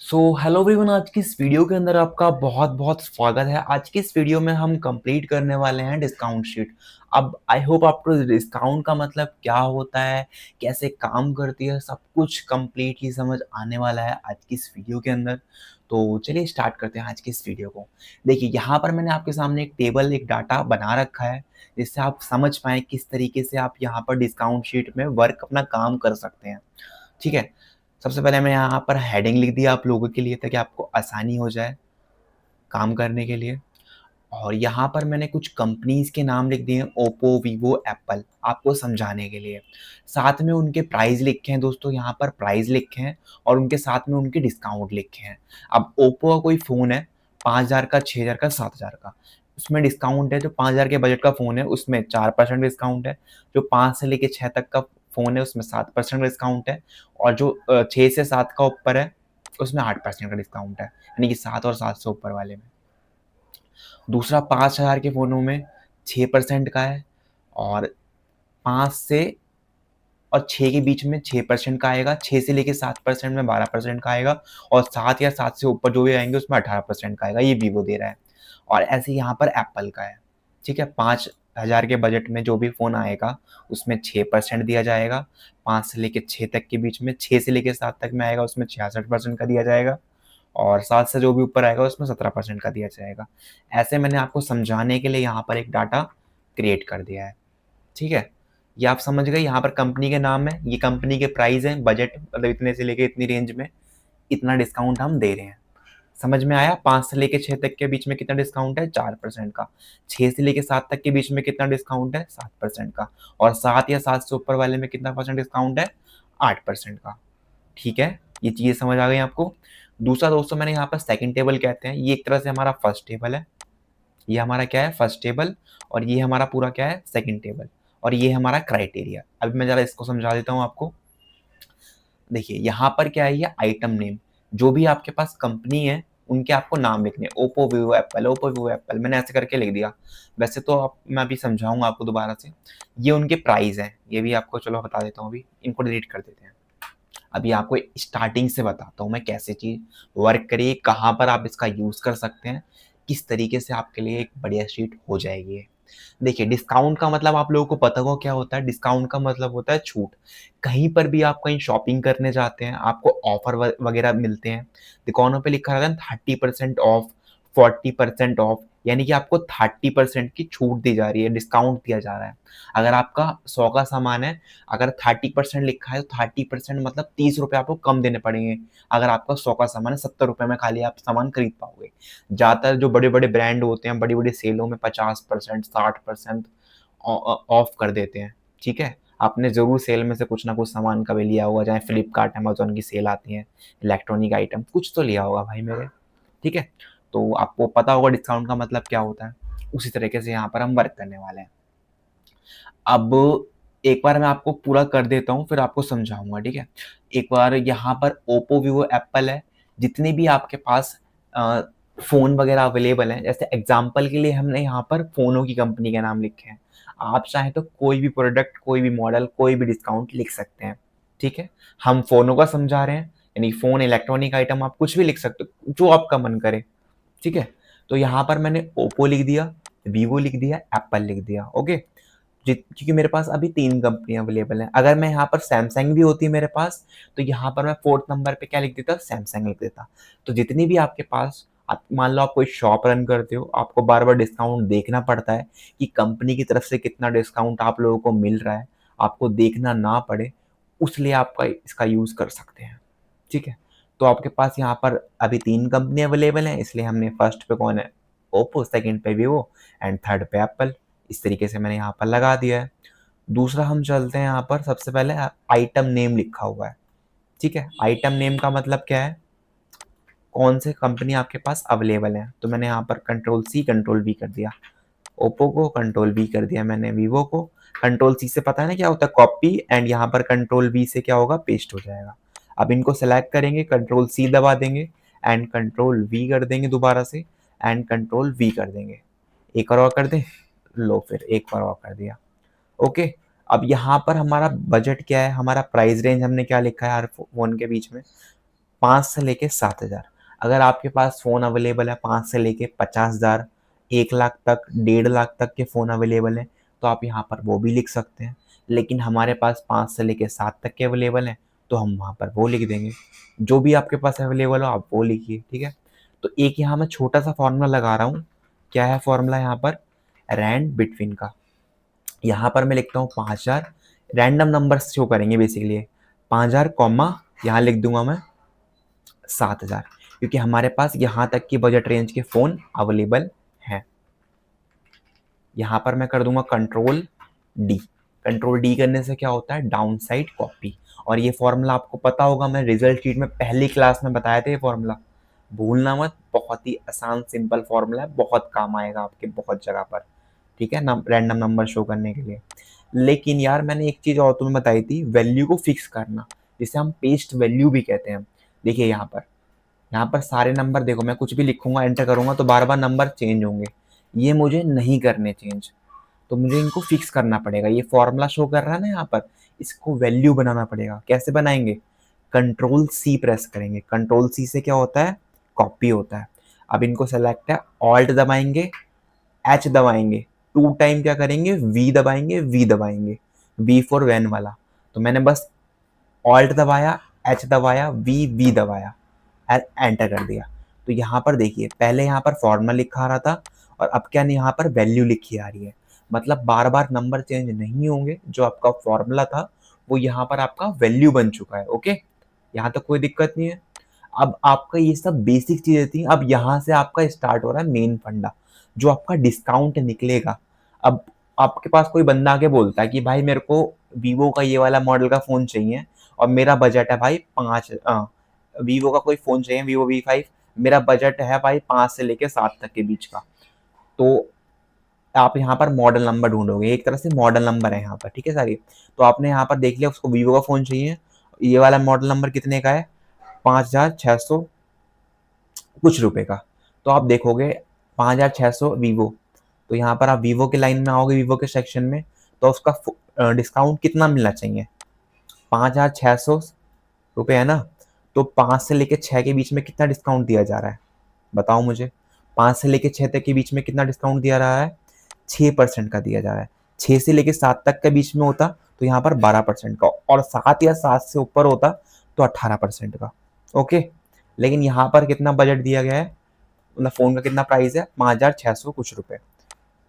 Hello everyone, आज की इस वीडियो के अंदर आपका बहुत बहुत स्वागत है। आज की इस वीडियो में हम कंप्लीट करने वाले हैं डिस्काउंट शीट। अब आई होप आपको डिस्काउंट का मतलब क्या होता है, कैसे काम करती है, सब कुछ कंप्लीटली समझ आने वाला है आज की इस वीडियो के अंदर। तो चलिए स्टार्ट करते हैं आज की इस वीडियो को। देखिए, यहाँ पर मैंने आपके सामने एक टेबल, एक डाटा बना रखा है जिससे आप समझ पाएँ किस तरीके से आप यहाँ पर डिस्काउंट शीट में वर्क अपना काम कर सकते हैं। ठीक है? सबसे पहले मैं यहाँ पर हेडिंग लिख दिया आप लोगों के लिए ताकि आपको आसानी हो जाए काम करने के लिए। और यहाँ पर मैंने कुछ कंपनीज़ के नाम लिख दिए हैं, ओप्पो, वीवो, एप्पल, आपको समझाने के लिए। साथ में उनके प्राइस लिखे हैं दोस्तों, यहाँ पर प्राइस लिखे हैं और उनके साथ में उनके डिस्काउंट लिखे हैं। अब ओप्पो का कोई फ़ोन है 5000 का, 6000 का, 7000 का, उसमें डिस्काउंट है। जो 5000 के बजट का फ़ोन है उसमें 4% डिस्काउंट है। जो 5 से लेके 6 तक का फ़ोन है उसमें 7% डिस्काउंट है। और जो 6 से 7 का ऊपर है उसमें 8% का डिस्काउंट है, यानी कि 7 और 7 से ऊपर वाले में। दूसरा 5000 के फ़ोनों में 6% का है और 5 से और 6 के बीच में 6% का आएगा, 6 से लेके 7% में 12% का आएगा और 7 या 7 से ऊपर जो भी आएँगे उसमें 18% का आएगा, ये वीवो दे रहा है। और ऐसे ही यहाँ पर एप्पल का है, ठीक है? 5000 के बजट में जो भी फ़ोन आएगा उसमें 6% दिया जाएगा, 5 से लेके 6 तक के बीच में, 6 से लेके 7 तक में आएगा उसमें 66% का दिया जाएगा और 7 से जो भी ऊपर आएगा उसमें 17% का दिया जाएगा। ऐसे मैंने आपको समझाने के लिए यहाँ पर एक डाटा क्रिएट कर दिया है, ठीक है? ये आप समझ गए, यहाँ पर कंपनी के नाम है, ये कंपनी के प्राइस हैं, बजट मतलब इतने से लेके इतनी रेंज में इतना डिस्काउंट हम दे रहे हैं। समझ में आया? 5 से लेके 6 तक के बीच में कितना डिस्काउंट है? 4% का। 6 से लेके 7 तक के बीच में कितना डिस्काउंट है? 7% का। और 7 या 7 से ऊपर वाले में कितना परसेंट डिस्काउंट है? 8% का। ठीक है? ये चीज़ें समझ आ गई आपको? दूसरा दोस्तों, मैंने यहाँ पर सेकंड टेबल कहते हैं, ये एक तरह से हमारा फर्स्ट टेबल है। ये हमारा क्या है? First table. और ये हमारा पूरा क्या है? Second table. और ये हमारा क्राइटेरिया। अभी मैं ज़रा इसको समझा देता हूँ आपको। देखिए, यहाँ पर क्या है? ये आइटम नेम। जो भी आपके पास कंपनी है, उनके आपको नाम लिखने हैं। Oppo, Vivo, Apple, Oppo, Vivo, Apple, मैंने ऐसे करके लिख दिया। वैसे तो अब मैं अभी समझाऊँगा आपको दोबारा से। ये उनके प्राइस हैं, ये भी आपको चलो बता देता हूँ अभी। इनको डिलीट कर देते हैं। अभी आपको स्टार्टिंग से बताता हूँ मैं कैसे चीज़ वर्क करेगी, कहाँ पर आप इसका यूज़ कर सकते हैं, किस तरीके से आपके लिए एक बढ़िया शीट हो जाएगी ये। देखिए, डिस्काउंट का मतलब आप लोगों को पता होगा क्या होता है? डिस्काउंट का मतलब होता है छूट। कहीं पर भी आप कहीं शॉपिंग करने जाते हैं, आपको ऑफर वगैरह मिलते हैं। दुकानों पे लिखा रहता है 30% ऑफ, 40% ऑफ, यानी कि आपको 30% की छूट दी जा रही है, डिस्काउंट दिया जा रहा है। अगर आपका 100 का सामान है, अगर 30% लिखा है तो 30% मतलब ₹30 आपको कम देने पड़ेंगे। अगर आपका 100 का सामान है, ₹70 में खाली आप सामान खरीद पाओगे। ज़्यादातर जो बड़े-बड़े ब्रांड होते हैं, बड़ी-बड़ी सेलों में 50%, 60% ऑफ कर देते हैं, ठीक है? आपने ज़रूर सेल में से कुछ ना कुछ सामान कभी लिया होगा, चाहे फ्लिपकार्ट, अमेज़न की सेल आती है, इलेक्ट्रॉनिक आइटम, कुछ तो लिया होगा भाई मेरे, ठीक है? तो आपको पता होगा डिस्काउंट का मतलब क्या होता है। उसी तरीके से यहाँ पर हम वर्क करने वाले हैं। अब एक बार मैं आपको पूरा कर देता हूँ, फिर आपको समझाऊँगा, ठीक है? एक बार यहाँ पर ओप्पो, वीवो, एप्पल है, जितने भी आपके पास अ, फ़ोन वगैरह अवेलेबल हैं, जैसे एग्ज़ाम्पल के लिए हमने यहाँ पर फ़ोनों की कंपनी के नाम लिखे हैं। आप चाहें तो कोई भी प्रोडक्ट, कोई भी मॉडल, कोई भी डिस्काउंट लिख सकते हैं, ठीक है? हम फ़ोनों का समझा रहे हैं, यानी फ़ोन, इलेक्ट्रॉनिक आइटम आप कुछ भी लिख सकते हो, जो आपका मन करे, ठीक है? तो यहाँ पर मैंने ओप्पो लिख दिया, वीवो लिख दिया, एप्पल लिख दिया, ओके? क्योंकि मेरे पास अभी 3 कंपनियाँ अवेलेबल हैं। अगर मैं यहाँ पर सैमसंग भी होती मेरे पास, तो यहाँ पर मैं 4th नंबर पे क्या लिख देता? सैमसंग लिख देता। तो जितनी भी आपके पास, आप मान लो आप कोई शॉप रन करते हो, आपको बार-बार डिस्काउंट देखना पड़ता है कि कंपनी की तरफ से कितना डिस्काउंट आप लोगों को मिल रहा है, आपको देखना ना पड़े, उसलिए आपका इसका यूज़ कर सकते हैं, ठीक है? तो आपके पास यहाँ पर अभी 3 कंपनी अवेलेबल हैं, इसलिए हमने फर्स्ट पे कौन है? ओप्पो, सेकंड पे वीवो एंड थर्ड पे एप्पल। इस तरीके से मैंने यहाँ पर लगा दिया है। दूसरा हम चलते हैं, यहाँ पर सबसे पहले आइटम नेम लिखा हुआ है, ठीक है? आइटम नेम का मतलब क्या है? कौन से कंपनी आपके पास अवेलेबल है। तो मैंने यहाँ पर कंट्रोल सी, कंट्रोल वी कर दिया। ओप्पो को कंट्रोल वी कर दिया मैंने, वीवो को कंट्रोल सी से पता है ना क्या होता है? कॉपी, एंड यहाँ पर कंट्रोल वी से क्या होगा? पेस्ट हो जाएगा। अब इनको सेलेक्ट करेंगे, कंट्रोल सी दबा देंगे एंड कंट्रोल वी कर देंगे दोबारा से एंड कंट्रोल वी कर देंगे। एक और कर दें? लो, फिर एक और कर दिया। ओके। अब यहाँ पर हमारा बजट क्या है? हमारा प्राइस रेंज हमने क्या लिखा है हर फ़ोन के बीच में? 5 से लेके 7,000। अगर आपके पास फ़ोन अवेलेबल है 5 से लेके 50,000, 1 लाख तक, 1.5 लाख तक के फ़ोन अवेलेबल हैं, तो आप यहाँ पर वो भी लिख सकते हैं। लेकिन हमारे पास 5 से लेके 7 तक के अवेलेबल हैं, तो हम वहाँ पर वो लिख देंगे। जो भी आपके पास अवेलेबल हो आप वो लिखिए, ठीक है? तो एक यहाँ मैं छोटा-सा फ़ॉर्मूला लगा रहा हूँ। क्या है फ़ॉर्मूला यहाँ पर? रैंड बिटवीन का। यहाँ पर मैं लिखता हूँ 5,000, रैंडम नंबर्स शो करेंगे बेसिकली ये। 5,000 कॉमा यहाँ लिख दूँगा मैं 7,000, क्योंकि हमारे पास यहाँ तक की बजट रेंज के फ़ोन अवेलेबल हैं। यहाँ पर मैं कर दूँगा कंट्रोल डी। कंट्रोल डी करने से क्या होता है? Down side copy. और ये फ़ॉर्मूला आपको पता होगा, मैं रिज़ल्ट शीट में पहली क्लास में बताया था ये फ़ॉर्मूला। भूलना मत, बहुत ही आसान सिंपल फ़ॉर्मूला है, बहुत काम आएगा आपके बहुत जगह पर, ठीक है? रैंडम नंबर शो करने के लिए। लेकिन यार मैंने एक चीज़ और तुम्हें बताई थी, वैल्यू को फिक्स करना, जिसे हम पेस्ट वैल्यू भी कहते हैं। देखिए यहाँ पर सारे नंबर देखो, मैं कुछ भी लिखूंगा एंटर करूंगा तो बार बार नंबर चेंज होंगे। ये मुझे नहीं करने चेंज, तो मुझे इनको फिक्स करना पड़ेगा। ये फॉर्मूला शो कर रहा है ना यहाँ पर, इसको वैल्यू बनाना पड़ेगा। कैसे बनाएंगे? कंट्रोल सी प्रेस करेंगे। कंट्रोल सी से क्या होता है? कॉपी होता है। अब इनको सेलेक्ट है, ऑल्ट दबाएंगे, एच दबाएंगे, 2 टाइम क्या करेंगे? वी दबाएंगे, वी दबाएंगे, वी फॉर वैन वाला। तो मैंने बस ऑल्ट दबाया, एच दबाया, वी वी दबाया, एंटर कर दिया। तो यहाँ पर देखिए, पहले यहाँ पर फॉर्मूला लिखा आ रहा था और अब क्या नहीं, यहाँ पर वैल्यू लिखी आ रही है। मतलब बार बार नंबर चेंज नहीं होंगे। जो आपका फॉर्मूला था वो यहाँ पर आपका वैल्यू बन चुका है। ओके, यहाँ तक कोई दिक्कत नहीं है। अब आपका ये सब बेसिक चीजें थी। अब यहाँ से आपका स्टार्ट हो रहा है मेन फंडा, जो आपका डिस्काउंट निकलेगा। अब आपके पास कोई बंदा आके बोलता है कि भाई मेरे को वीवो का ये वाला मॉडल का फ़ोन चाहिए और मेरा बजट है भाई 5, वीवो का कोई फ़ोन चाहिए, वीवो V5, मेरा बजट है भाई 5 से लेके 7 तक के बीच का। तो आप यहाँ पर मॉडल नंबर ढूंढोगे, एक तरह से मॉडल नंबर है यहाँ पर, ठीक है सारी। तो आपने यहाँ पर देख लिया उसको वीवो का फ़ोन चाहिए, ये वाला मॉडल नंबर कितने का है? 5,600 कुछ रुपए का। तो आप देखोगे 5,600 वीवो, तो यहाँ पर आप वीवो के लाइन में आओगे, वीवो के सेक्शन में, तो उसका डिस्काउंट कितना मिलना चाहिए? 5,600 रुपये है ना? तो 5 से लेके 6 के बीच में कितना डिस्काउंट दिया जा रहा है? बताओ मुझे। 5 से लेके 6 तक के बीच में कितना डिस्काउंट दिया रहा है? 6% का दिया जा रहा है। 6 से लेके 7 तक के बीच में होता तो यहाँ पर 12% का, और 7 या 7 से ऊपर होता तो 18% का। ओके, लेकिन यहाँ पर कितना बजट दिया गया है? मतलब फ़ोन का कितना प्राइस है? 5,600 कुछ रुपए,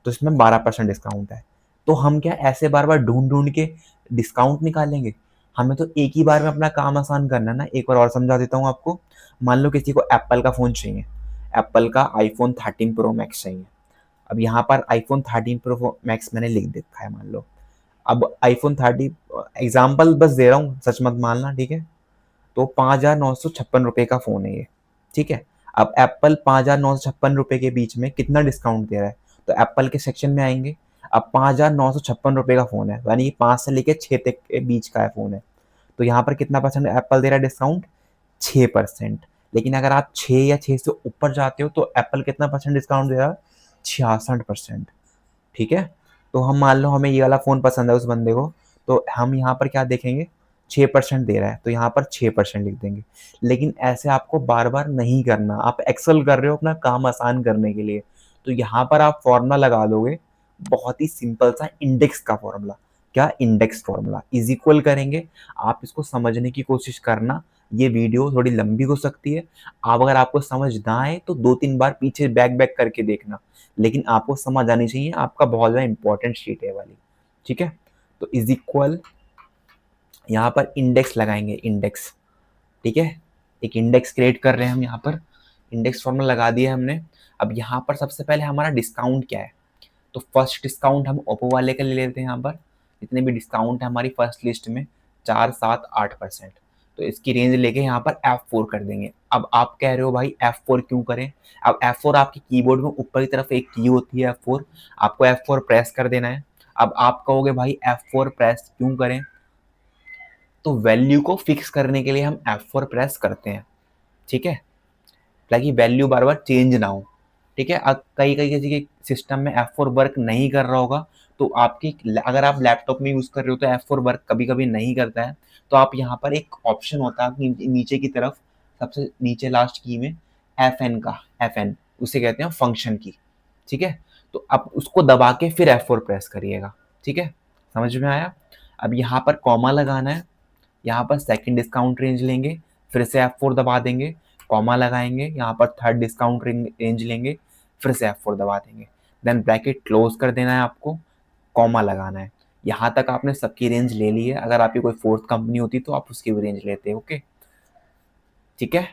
तो इसमें 12% डिस्काउंट है। तो हम क्या ऐसे बार बार ढूंढ ढूंढ के डिस्काउंट निकालेंगे? हमें तो एक ही बार में अपना काम आसान करना है ना। एक बार और समझा देता हूँ आपको। मान लो किसी को एप्पल का फ़ोन चाहिए, एप्पल का आईफोन 13 प्रो मैक्स चाहिए। अब यहाँ पर आईफोन 13 प्रो मैक्स मैंने लिख देखा है, मान लो। अब आईफोन 30, एग्जाम्पल बस दे रहा हूँ, सच मत मानना, ठीक है? तो 5,956 रुपये का फ़ोन है ये, ठीक है? अब एप्पल 5,956 रुपये के बीच में कितना डिस्काउंट दे रहा है? तो एप्पल के सेक्शन में आएंगे। अब 5,956 रुपये का फ़ोन है, यानी 5 से लेके 6 तक के बीच का है फ़ोन है। तो यहाँ पर कितना परसेंट एप्पल दे रहा है डिस्काउंट? 6%। लेकिन अगर आप 6 या 6 से ऊपर जाते हो तो एप्पल कितना परसेंट डिस्काउंट दे रहा है? 66%, ठीक है? तो हम मान लो हमें ये वाला फ़ोन पसंद है उस बंदे को, तो हम यहाँ पर क्या देखेंगे? 6% दे रहा है, तो यहाँ पर 6% लिख देंगे। लेकिन ऐसे आपको बार-बार नहीं करना, आप एक्सेल कर रहे हो अपना काम आसान करने के लिए। तो यहाँ पर आप फ़ॉर्मूला लगा दोगे, बहुत ही सिंपल सा इंडेक्स का फ़ॉर्मूला। क्या? इंडेक्स फ़ॉर्मूला इज़ इक्वल करेंगे। आप इसको समझने की कोशिश करना, ये वीडियो थोड़ी लंबी हो सकती है। आप अगर आपको समझ ना आए तो 2-3 बार पीछे बैक करके देखना, लेकिन आपको समझ आनी चाहिए। आपका बहुत ज़्यादा इंपॉर्टेंट शीट है वाली, ठीक है? तो इज़ इक्वल यहाँ पर इंडेक्स लगाएंगे, इंडेक्स, ठीक है? एक इंडेक्स क्रिएट कर रहे हैं हम यहाँ पर, इंडेक्स फॉर्मूला लगा दिया हमने। अब यहाँ पर सबसे पहले हमारा डिस्काउंट क्या है? तो फर्स्ट डिस्काउंट हम ओप्पो वाले का ले लेते हैं। यहाँ पर जितने भी डिस्काउंट है हमारी फर्स्ट लिस्ट में, 4, 7, 8%, तो इसकी रेंज लेके यहाँ पर F4 कर देंगे। अब आप कह रहे हो भाई F4 क्यों करें? अब F4 आपके कीबोर्ड में ऊपर की तरफ एक की होती है F4, आपको F4 प्रेस कर देना है। अब आप कहोगे भाई F4 प्रेस क्यों करें? तो वैल्यू को फिक्स करने के लिए हम F4 प्रेस करते हैं, ठीक है? ताकि वैल्यू बार बार चेंज ना हो, ठीक है? अब कई कई किसी के सिस्टम में F4 वर्क नहीं कर रहा होगा, तो आपकी अगर आप लैपटॉप में यूज़ कर रहे हो तो F4 वर्क कभी कभी नहीं करता है। तो आप यहाँ पर एक ऑप्शन होता है नीचे की तरफ, सबसे नीचे लास्ट की में FN उसे कहते हैं फंक्शन की, ठीक है। तो अब उसको दबा के फिर F4 प्रेस करिएगा, ठीक है, समझ में आया। अब यहाँ पर कॉमा लगाना है, यहाँ पर सेकंड डिस्काउंट रेंज लेंगे, फिर से F4 दबा देंगे, कॉमा लगाएंगे, यहाँ पर थर्ड डिस्काउंट रेंज लेंगे, फिर से F4 दबा देंगे, देन ब्रैकेट क्लोज कर देना है आपको, कॉमा लगाना है। यहाँ तक आपने सबकी रेंज ले ली है। अगर आपकी कोई फोर्थ कंपनी होती तो आप उसकी भी रेंज लेते, ओके, ठीक है।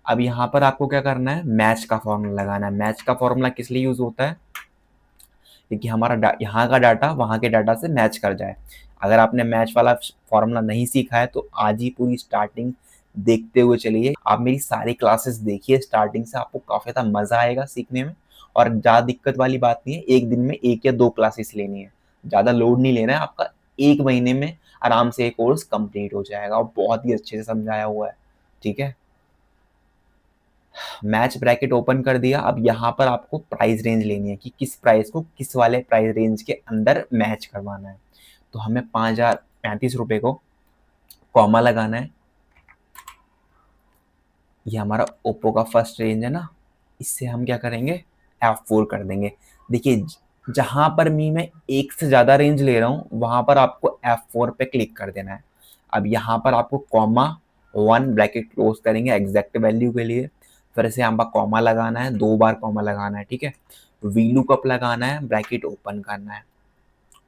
अब यहाँ पर आपको क्या करना है, मैच का फॉर्मूला लगाना है। मैच का फॉर्मूला किस लिए यूज होता है, क्योंकि हमारा यहाँ का डाटा वहाँ के डाटा से मैच कर जाए। अगर आपने मैच वाला फॉर्मूला नहीं सीखा है तो आज ही पूरी स्टार्टिंग देखते हुए चलिए। आप मेरी सारी क्लासेस देखिए स्टार्टिंग से, आपको काफ़ी ज़्यादा मज़ा आएगा सीखने में। और ज़्यादा दिक्कत वाली बात नहीं है, एक दिन में 1 या 2 क्लासेस लेनी है, ज़्यादा लोड नहीं लेना है आपका। 1 महीने में आराम से ये कोर्स कंप्लीट हो जाएगा और बहुत ही अच्छे से समझाया हुआ है, ठीक है। मैच ब्रैकेट ओपन कर दिया। अब यहाँ पर आपको प्राइस रेंज लेनी है कि किस प्राइस को किस वाले प्राइस रेंज के अंदर मैच करवाना है। तो हमें 5,035 को कॉमा लगाना है। ये हमारा ओप्पो का फर्स्ट रेंज है ना, इससे हम क्या करेंगे, F4 कर देंगे। देखिए जहाँ पर मैं एक से ज़्यादा रेंज ले रहा हूँ वहाँ पर आपको F4 पे क्लिक कर देना है। अब यहाँ पर आपको कॉमा 1 ब्रैकेट क्लोज करेंगे एग्जैक्ट वैल्यू के लिए, फिर से यहाँ पर कॉमा लगाना है, 2 बार कॉमा लगाना है, ठीक है। वी लुकअप लगाना है, ब्रैकेट ओपन करना है,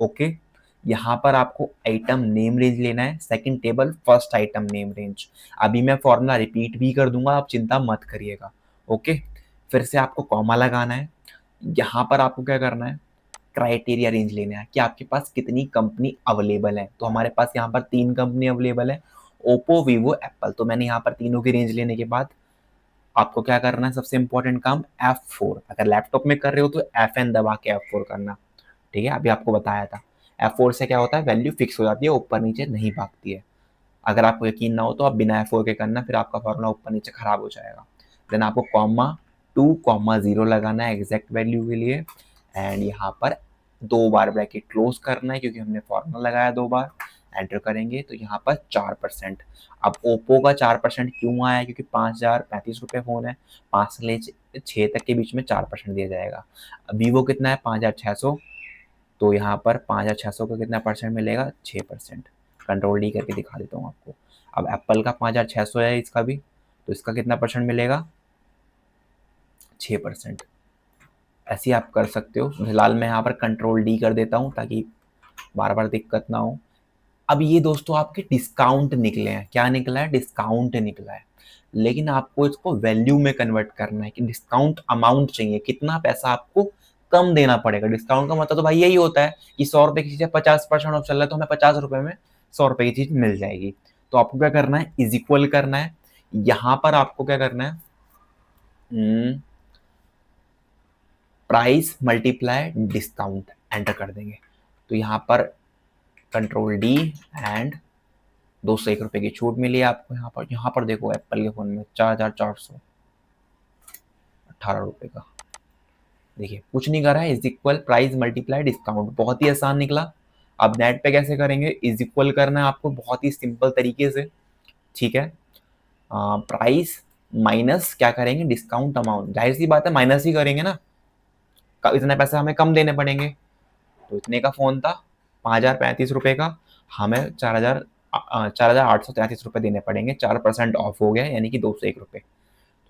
ओके। यहाँ पर आपको आइटम नेम रेंज लेना है, second table first item name range. अभी मैं फॉर्मूला रिपीट भी कर दूंगा, आप चिंता मत करिएगा, ओके। फिर से आपको कॉमा लगाना है। यहाँ पर आपको क्या करना है, क्राइटेरिया रेंज लेना है कि आपके पास कितनी कंपनी अवेलेबल है। तो हमारे पास यहाँ पर 3 कंपनी अवेलेबल है, ओप्पो, वीवो, एप्पल। तो मैंने यहाँ पर तीनों की रेंज लेने के बाद आपको क्या करना है, सबसे इंपॉर्टेंट काम F4। अगर लैपटॉप में कर रहे हो तो FN दबा के F4 करना, ठीक है, अभी आपको बताया था। F4 से क्या होता है, वैल्यू फिक्स हो जाती है, ऊपर नीचे नहीं भागती है। अगर आपको यकीन ना हो तो आप बिना F4 के करना, फिर आपका फॉर्मूला ऊपर नीचे खराब हो जाएगा। देन आपको कॉमा 2 कॉमा 0 लगाना है एग्जैक्ट वैल्यू के लिए, एंड यहाँ पर 2 बार ब्रैकेट क्लोज करना है क्योंकि हमने फॉर्मूला लगाया 2 बार। एंटर करेंगे तो यहाँ पर 4%। अब ओप्पो का 4% क्यों आया, क्योंकि 5,035 फ़ोन है, 5 से ले 6 तक के बीच में 4% दिया जाएगा। वीवो कितना है, 5,600, तो यहाँ पर 5,600 का कितना परसेंट मिलेगा, 6%। कंट्रोल डी करके दिखा देता हूँ आपको। अब एप्पल का 5,600 है इसका भी, तो इसका कितना परसेंट मिलेगा, 6%। ऐसे ही आप कर सकते हो। फिलहाल मैं यहाँ पर कंट्रोल डी कर देता हूँ ताकि बार बार दिक्कत ना हो। अब ये दोस्तों आपके डिस्काउंट निकले हैं, क्या निकला है, डिस्काउंट निकला है। लेकिन आपको इसको वैल्यू में कन्वर्ट करना है कि डिस्काउंट अमाउंट चाहिए, कितना पैसा आपको कम देना पड़ेगा। डिस्काउंट का मतलब तो भाई यही होता है कि 100 रुपए की चीज़ 50% ऑफ चल रहा है तो हमें 50 रुपए में 100 रुपए की चीज़ मिल जाएगी। तो आपको क्या करना है, इज इक्वल करना है। यहाँ पर आपको क्या करना है, प्राइस मल्टीप्लाई डिस्काउंट, एंटर कर देंगे। तो यहाँ पर कंट्रोल डी एंड 201 की छूट मिली है आपको। यहाँ पर देखो एप्पल के फ़ोन में 4,418 का, देखिए कुछ नहीं कर रहा है, is equal price multiply discount, बहुत ही आसान निकला। अब नेट पे कैसे करेंगे, इज इक्वल करना है आपको बहुत ही सिंपल तरीके से, ठीक है। प्राइस माइनस क्या करेंगे, डिस्काउंट अमाउंट, जाहिर सी बात है माइनस ही करेंगे ना, इतने पैसे हमें कम देने पड़ेंगे। तो इतने का फ़ोन था 5,035 का, हमें 4,833 देने पड़ेंगे, 4% ऑफ हो गया यानी कि 201 रुपये।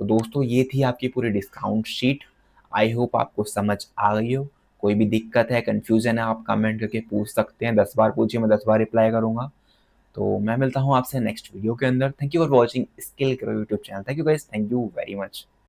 तो दोस्तों ये थी आपकी पूरी डिस्काउंट शीट। आई होप आपको समझ आ गई हो। कोई भी दिक्कत है, कन्फ्यूज़न है, आप कमेंट करके पूछ सकते हैं। 10 बार पूछिए, मैं 10 बार रिप्लाई करूँगा। तो मैं मिलता हूँ आपसे नेक्स्ट वीडियो के अंदर। Thank you for watching skill grow YouTube channel. Thank you guys, thank you very much.